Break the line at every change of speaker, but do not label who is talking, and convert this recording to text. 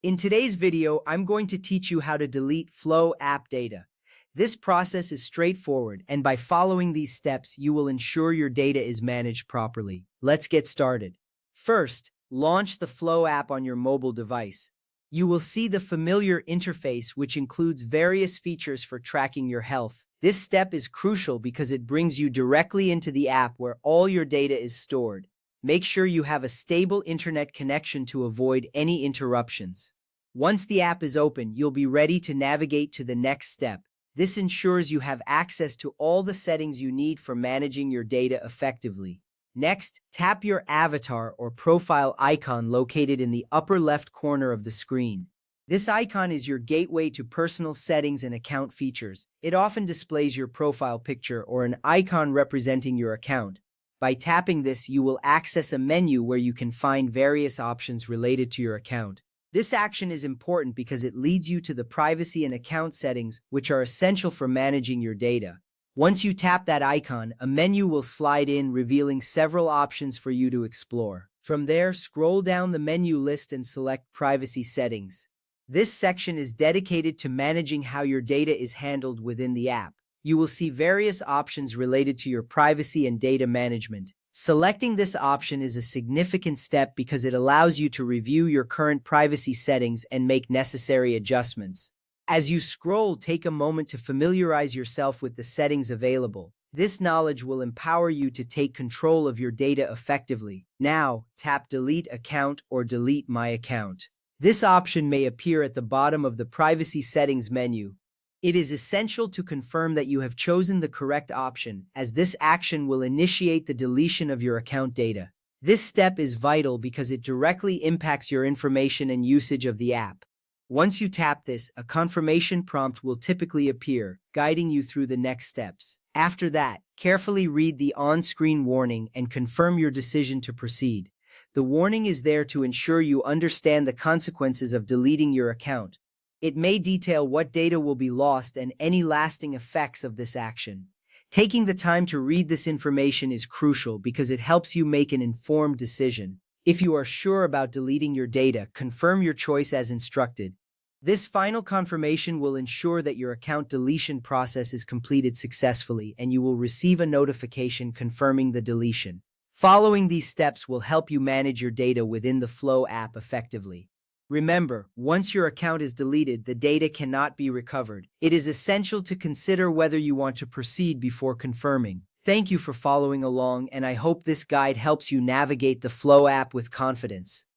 In today's video, I'm going to teach you how to delete Flo App Data. This process is straightforward, and by following these steps, you will ensure your data is managed properly. Let's get started. First, launch the Flo app on your mobile device. You will see the familiar interface, which includes various features for tracking your health. This step is crucial because it brings you directly into the app where all your data is stored. Make sure you have a stable internet connection to avoid any interruptions. Once the app is open, you'll be ready to navigate to the next step. This ensures you have access to all the settings you need for managing your data effectively. Next, tap your avatar or profile icon located in the upper left corner of the screen. This icon is your gateway to personal settings and account features. It often displays your profile picture or an icon representing your account. By tapping this, you will access a menu where you can find various options related to your account. This action is important because it leads you to the privacy and account settings, which are essential for managing your data. Once you tap that icon, a menu will slide in, revealing several options for you to explore. From there, scroll down the menu list and select Privacy Settings. This section is dedicated to managing how your data is handled within the app. You will see various options related to your privacy and data management. Selecting this option is a significant step because it allows you to review your current privacy settings and make necessary adjustments. As you scroll, take a moment to familiarize yourself with the settings available. This knowledge will empower you to take control of your data effectively. Now, tap Delete Account or Delete My Account. This option may appear at the bottom of the Privacy Settings menu. It is essential to confirm that you have chosen the correct option, as this action will initiate the deletion of your account data. This step is vital because it directly impacts your information and usage of the app. Once you tap this, a confirmation prompt will typically appear, guiding you through the next steps. After that, carefully read the on-screen warning and confirm your decision to proceed. The warning is there to ensure you understand the consequences of deleting your account. It may detail what data will be lost and any lasting effects of this action. Taking the time to read this information is crucial because it helps you make an informed decision. If you are sure about deleting your data, confirm your choice as instructed. This final confirmation will ensure that your account deletion process is completed successfully, and you will receive a notification confirming the deletion. Following these steps will help you manage your data within the Flo app effectively. Remember, once your account is deleted, the data cannot be recovered. It is essential to consider whether you want to proceed before confirming. Thank you for following along, and I hope this guide helps you navigate the Flo app with confidence.